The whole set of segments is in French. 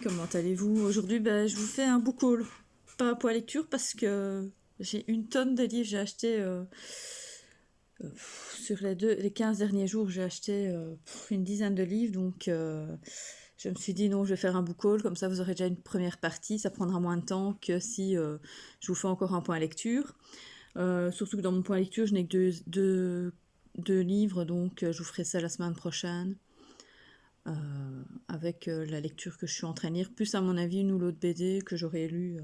comment allez-vous? Aujourd'hui, je vous fais un book haul, pas pour la lecture parce que j'ai une tonne de livres. J'ai acheté, sur les 15 derniers jours, j'ai acheté une dizaine de livres, donc je me suis dit non, je vais faire un book haul, comme ça vous aurez déjà une première partie, ça prendra moins de temps que si je vous fais encore un point lecture. Surtout que dans mon point lecture, je n'ai que deux livres, donc je vous ferai ça la semaine prochaine. Avec la lecture que je suis en train de lire, plus à mon avis une ou l'autre BD que j'aurais lu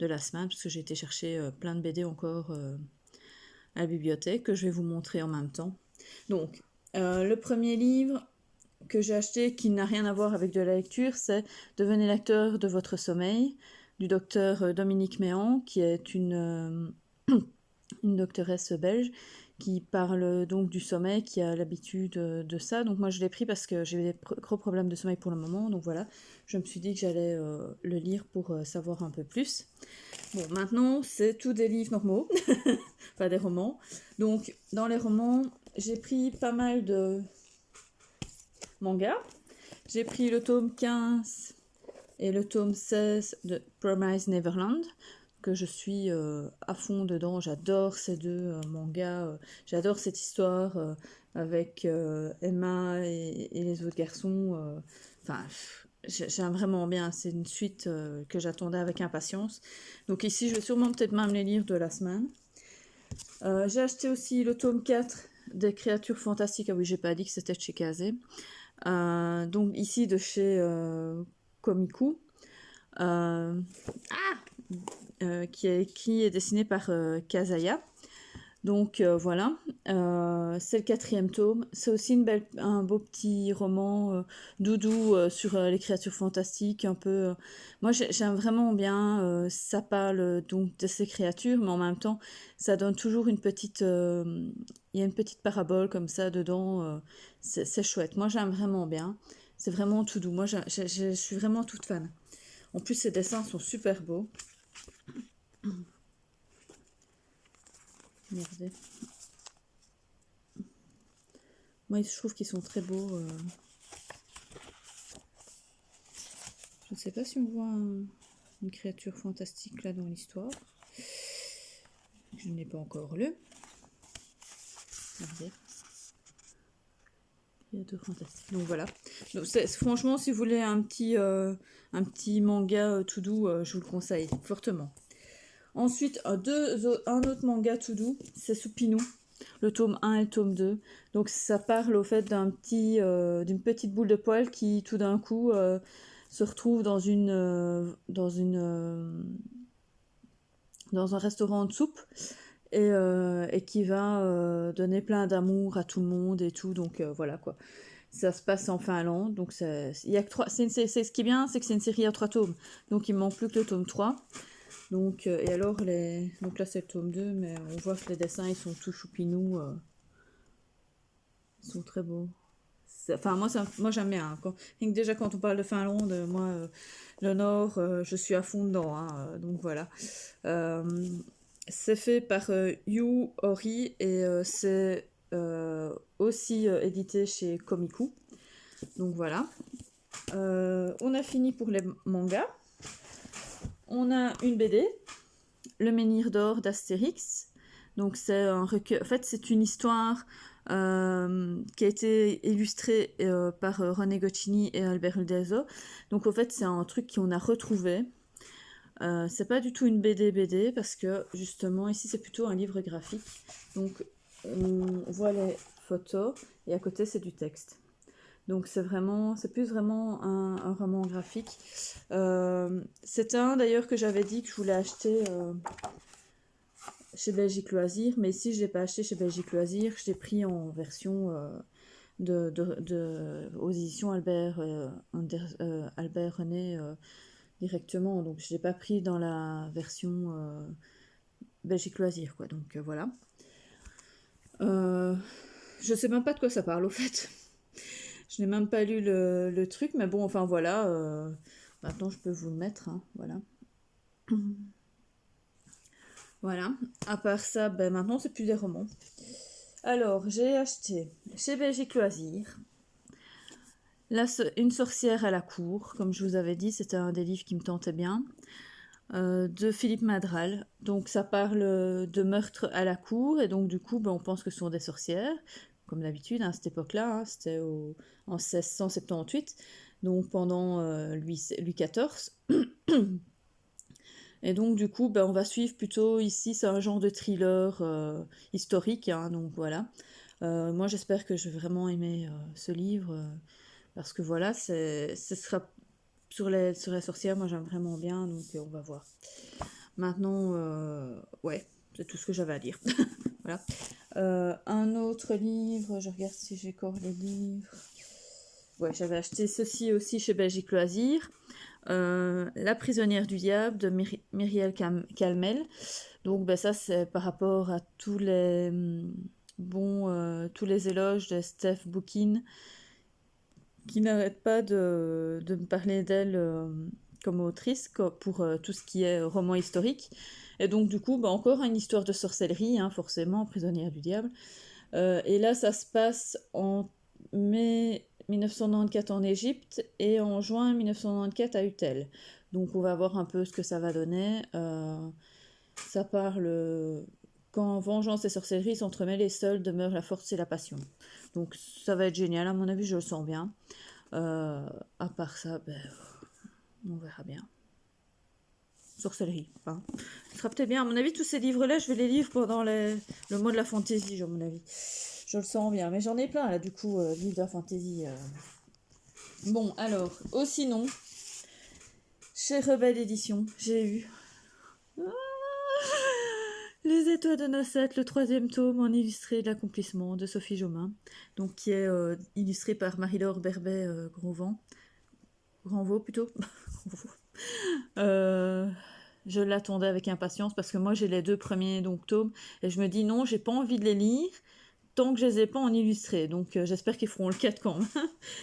de la semaine, parce que j'ai été chercher plein de BD encore à la bibliothèque, que je vais vous montrer en même temps. Donc, le premier livre que j'ai acheté, qui n'a rien à voir avec de la lecture, c'est « Devenez l'acteur de votre sommeil » du docteur Dominique Méan, qui est une doctoresse belge, qui parle donc du sommeil, qui a l'habitude de ça. Donc moi je l'ai pris parce que j'ai des gros problèmes de sommeil pour le moment, donc voilà, je me suis dit que j'allais le lire pour savoir un peu plus. Bon, maintenant c'est tous des livres normaux, pas des romans. Donc dans les romans, j'ai pris pas mal de mangas. J'ai pris le tome 15 et le tome 16 de Promise Neverland, que je suis à fond dedans. J'adore ces deux mangas, j'adore cette histoire avec Emma et les autres garçons. Enfin, j'aime vraiment bien, c'est une suite que j'attendais avec impatience. Donc ici, je vais sûrement peut-être même les lire de la semaine. J'ai acheté aussi le tome 4 des créatures fantastiques. Ah oui, j'ai pas dit que c'était de chez Kazé. Donc ici, de chez Komiku. Qui est dessiné par Kazaya. Donc voilà, c'est le 4e tome. C'est aussi un beau petit roman doudou sur les créatures fantastiques, un peu. Moi, j'aime vraiment bien. Ça parle donc de ces créatures, mais en même temps, ça donne toujours une petite. Il y a une petite parabole comme ça dedans. C'est chouette. Moi, j'aime vraiment bien. C'est vraiment tout doux. Moi, je suis vraiment toute fan. En plus, ces dessins sont super beaux. Regardez. Moi, je trouve qu'ils sont très beaux. Je ne sais pas si on voit une créature fantastique là dans l'histoire. Je n'ai pas encore lu. Regardez. Créature fantastique. Donc voilà. Donc, franchement, si vous voulez un petit manga tout doux, je vous le conseille fortement. Ensuite, un autre manga tout doux, c'est Supinou. Le tome 1 et le tome 2. Donc ça parle au fait d'une petite boule de poil qui tout d'un coup se retrouve dans un restaurant de soupe et qui va donner plein d'amour à tout le monde et tout. Donc voilà quoi. Ça se passe en Finlande. Donc il y a que 3. Ce qui est bien, c'est que c'est une série à 3 tomes. Donc il ne manque plus que le tome 3. Donc, et alors, donc là c'est le tome 2, mais on voit que les dessins ils sont tout choupinous. Ils sont très beaux. Enfin, moi j'aime bien. Déjà quand on parle de Finlande, moi, le Nord, je suis à fond dedans. Hein, donc voilà. C'est fait par Yu Ori et c'est aussi édité chez Komiku. Donc voilà. On a fini pour les mangas. On a une BD, Le Menhir d'or d'Astérix. Donc c'est un recueil. En fait, c'est une histoire qui a été illustrée par René Goscinny et Albert Uderzo. Donc en fait, c'est un truc qu'on a retrouvé. C'est pas du tout une BD parce que justement ici c'est plutôt un livre graphique. Donc on voit les photos et à côté c'est du texte. Donc c'est plus vraiment un roman graphique. C'est un d'ailleurs que j'avais dit que je voulais acheter chez Belgique Loisirs, mais ici je l'ai pas acheté chez Belgique Loisirs, je l'ai pris en version aux éditions Albert René directement, donc je l'ai pas pris dans la version Belgique Loisirs quoi. Donc voilà. Je sais même pas de quoi ça parle au fait. Je n'ai même pas lu le truc, mais bon, enfin voilà. Maintenant, je peux vous le mettre. Hein, voilà. Voilà. À part ça, maintenant, c'est plus des romans. Alors, j'ai acheté chez Belgique Loisirs Une sorcière à la cour, comme je vous avais dit, c'était un des livres qui me tentait bien, de Philippe Madral. Donc ça parle de meurtre à la cour, et donc du coup, on pense que ce sont des sorcières, comme d'habitude, à cette époque-là, c'était en 1678, donc pendant Louis XIV. Et donc du coup, on va suivre plutôt ici, c'est un genre de thriller historique, hein, donc voilà. Moi j'espère que je vais vraiment aimer ce livre, parce que voilà, ce sera sur les sorcières, moi j'aime vraiment bien, donc on va voir. Maintenant, ouais, c'est tout ce que j'avais à dire. Voilà. Un autre livre, je regarde si j'ai encore les livres. Ouais, j'avais acheté ceci aussi chez Belgique Loisirs. La prisonnière du diable de Myriel Calmel. Donc ça c'est par rapport à tous les tous les éloges de Steph Bookin qui n'arrête pas de me parler d'elle comme autrice pour tout ce qui est roman historique. Et donc du coup, encore une histoire de sorcellerie, hein, forcément, prisonnière du diable. Et là, ça se passe en mai 1994 en Égypte et en juin 1994 à Utel. Donc on va voir un peu ce que ça va donner. Ça parle quand vengeance et sorcellerie s'entremêlent, seuls demeurent la force et la passion. Donc ça va être génial, à mon avis, je le sens bien. À part ça, on verra bien. Sorcellerie, hein. Ce sera peut-être bien. À mon avis, tous ces livres-là, je vais les lire pendant le mois de la fantaisie, à mon avis. Je le sens bien. Mais j'en ai plein, là, du coup, livres de la fantaisie. Bon, alors, sinon, chez Rebelle Édition, j'ai eu Les Étoiles de Nocette, le 3e tome en illustré de l'accomplissement de Sophie Jomain, donc qui est illustré par Marie-Laure Berbet Granvaux plutôt. Je l'attendais avec impatience parce que moi j'ai les 2 premiers tomes et je me dis non, j'ai pas envie de les lire tant que je les ai pas en illustré. Donc j'espère qu'ils feront le 4 quand même.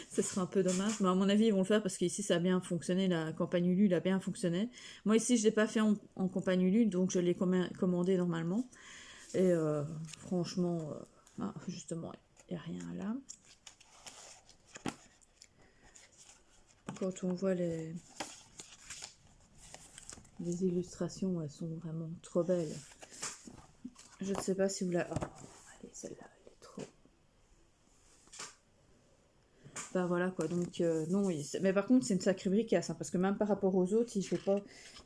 Ce sera un peu dommage, mais à mon avis ils vont le faire parce qu'ici ça a bien fonctionné, la campagne Ulule a bien fonctionné. Moi ici je l'ai pas fait en campagne Ulule, donc je l'ai commandé normalement. Et franchement, justement, il n'y a rien là. Quand on voit les illustrations, elles sont vraiment trop belles. Je ne sais pas si vous la... Oh, allez, celle-là, elle est trop... Voilà quoi, donc non, mais par contre c'est une sacrée bricasse, hein, parce que même par rapport aux autres,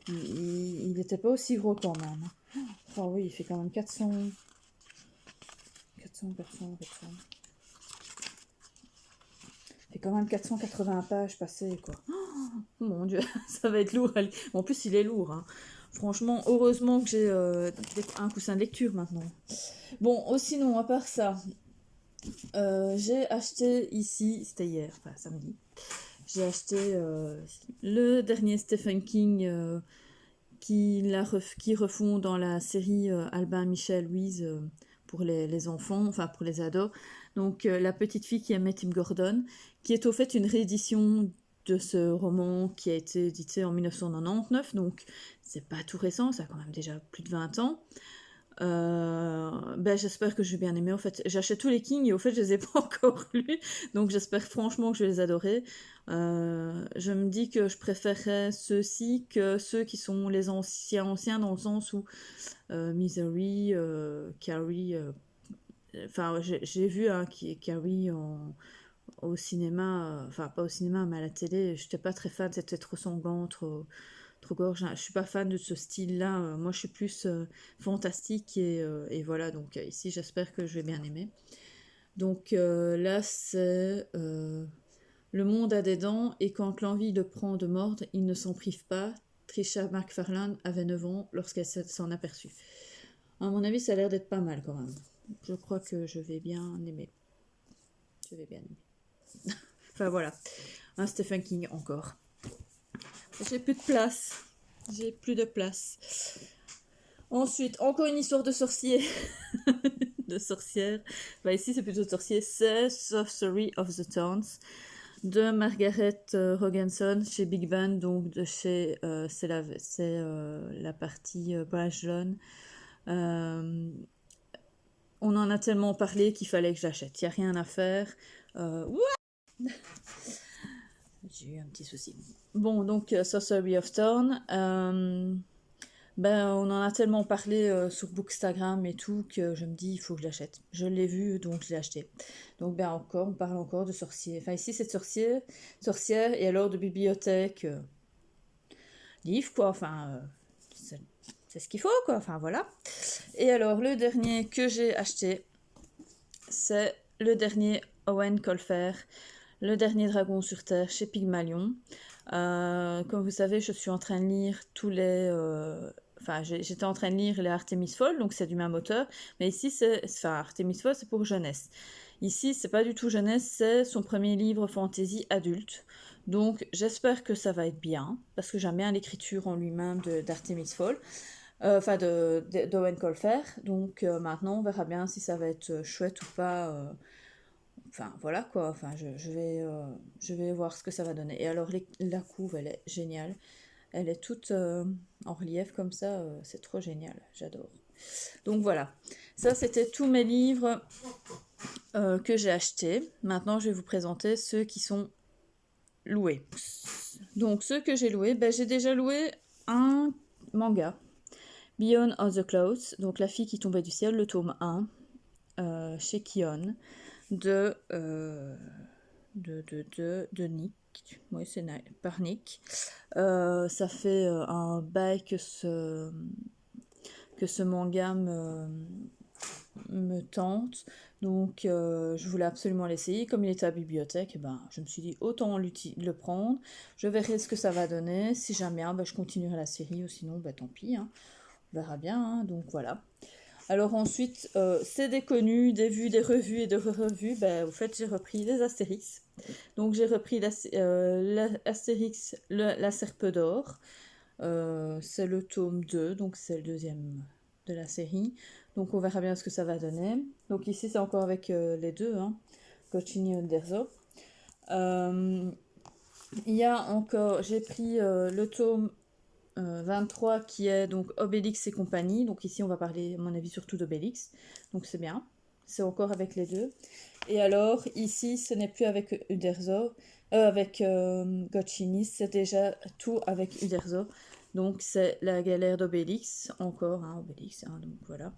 il n'était pas aussi gros quand même. Oh oui, il fait quand même 400... 400... Il fait quand même 480 pages passées, quoi. Oh mon dieu, ça va être lourd. En plus, il est lourd, hein. Franchement, heureusement que j'ai un coussin de lecture maintenant. Bon, sinon, à part ça, j'ai acheté ici, c'était hier, enfin samedi, j'ai acheté le dernier Stephen King qui refont dans la série Albin, Michel, Louise pour les enfants, enfin pour les ados. Donc La petite fille qui aimait Tim Gordon, qui est au fait une réédition de ce roman qui a été édité en 1999, donc c'est pas tout récent, ça a quand même déjà plus de 20 ans. J'espère que je vais bien aimer. En fait, j'achète tous les King et au fait, je les ai pas encore lus, donc j'espère franchement que je vais les adorer. Je me dis que je préférerais ceux-ci que ceux qui sont les anciens dans le sens où Misery, Carrie. Enfin, j'ai vu Carrie au cinéma, enfin pas au cinéma, mais à la télé. J'étais pas très fan, c'était trop sanglant, trop gorge. Je suis pas fan de ce style-là. Moi, je suis plus fantastique et voilà. Donc ici, j'espère que je vais bien aimer. Donc là, c'est Le monde a des dents et quand l'envie le prend de mordre, il ne s'en prive pas. Trisha McFarlane avait 9 ans lorsqu'elle s'en aperçut. À mon avis, ça a l'air d'être pas mal quand même. Je crois que je vais bien aimer. Je vais bien aimer. Enfin voilà. Un Stephen King encore. J'ai plus de place. J'ai plus de place. Ensuite, encore une histoire de sorcier. De sorcière. Ici, c'est plutôt de sorcier. C'est Sorcery of the Thorns de Margaret Rogenson chez Big Band. Donc, c'est la partie Brajlon. On en a tellement parlé qu'il fallait que j'achète. Il n'y a rien à faire. J'ai eu un petit souci. Bon, donc Sorcery of Thorn. Ben, on en a tellement parlé sur Bookstagram et tout que je me dis il faut que je l'achète. Je l'ai vu donc je l'ai acheté. Donc ben encore, on parle encore de sorcier. Enfin ici c'est de sorcière et alors de bibliothèque, livre quoi. Enfin c'est ce qu'il faut quoi. Enfin voilà. Et alors le dernier que j'ai acheté, c'est le dernier Owen Colfer, le dernier dragon sur terre chez Pygmalion. Comme vous savez, je suis en train de lire tous les. Enfin, j'étais en train de lire les Artemis Fowl, donc c'est du même auteur. Mais ici, enfin, Artemis Fowl, c'est pour jeunesse. Ici, c'est pas du tout jeunesse, c'est son premier livre fantasy adulte. Donc, j'espère que ça va être bien, parce que j'aime bien l'écriture en lui-même d'Artemis Fowl. Enfin, d'Owen Colfer. Donc, maintenant, on verra bien si ça va être chouette ou pas. Enfin, voilà quoi. Enfin, je vais voir ce que ça va donner. Et alors, la couve, elle est géniale. Elle est toute en relief comme ça. C'est trop génial. J'adore. Donc voilà. Ça, c'était tous mes livres que j'ai achetés. Maintenant, je vais vous présenter ceux qui sont loués. Donc, ceux que j'ai loués, ben, j'ai déjà loué un manga. Beyond of the Clouds. Donc, La fille qui tombait du ciel, le tome 1. Chez Kion. De Nick. Oui, c'est par Nick. Ça fait un bail que ce manga me tente. Donc, je voulais absolument l'essayer. Comme il était à la bibliothèque, ben, je me suis dit autant le prendre. Je verrai ce que ça va donner. Si j'aime bien, ben, je continuerai la série. Ou sinon, ben, tant pis. Hein. On verra bien. Hein. Donc, voilà. Alors ensuite, c'est des connus, des vues, des revues et de re-revues. Ben, au fait, j'ai repris les Astérix. Donc j'ai repris l'Astérix, la Serpe d'Or. C'est le tome 2, donc c'est le deuxième de la série. Donc on verra bien ce que ça va donner. Donc ici, c'est encore avec les deux, hein, Goscinny et Uderzo. Il y a encore, j'ai pris le tome 23 qui est donc Obélix et compagnie. Donc ici on va parler à mon avis surtout d'Obélix. Donc c'est bien. C'est encore avec les deux. Et alors ici ce n'est plus avec Uderzo, avec Goscinny, c'est déjà tout avec Uderzo. Donc c'est la galère d'Obélix, encore hein, Obélix, hein, donc voilà.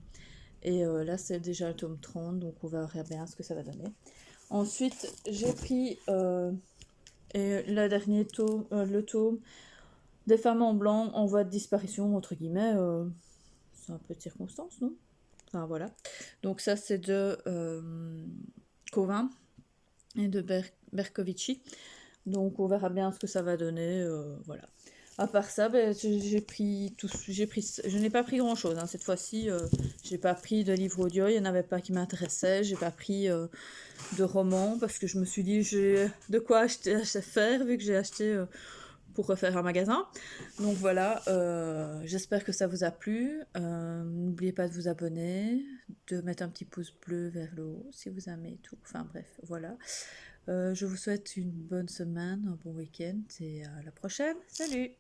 Et là c'est déjà le tome 30, donc on verra bien ce que ça va donner. Ensuite j'ai pris le dernier tome, le tome des femmes en blanc en voie de disparition, entre guillemets, c'est un peu de circonstance, non? Enfin, voilà. Donc ça, c'est de Covin et de Bercovici. Donc on verra bien ce que ça va donner, voilà. À part ça, ben, je n'ai pas pris grand chose hein. Cette fois-ci. J'ai pas pris de livre audio, il n'y en avait pas qui m'intéressaient. J'ai pas pris de roman parce que je me suis dit j'ai de quoi acheter à faire vu que j'ai acheté pour refaire un magasin. Donc voilà, j'espère que ça vous a plu. N'oubliez pas de vous abonner, de mettre un petit pouce bleu vers le haut si vous aimez tout. Enfin bref, voilà. Je vous souhaite une bonne semaine, un bon week-end et à la prochaine. Salut!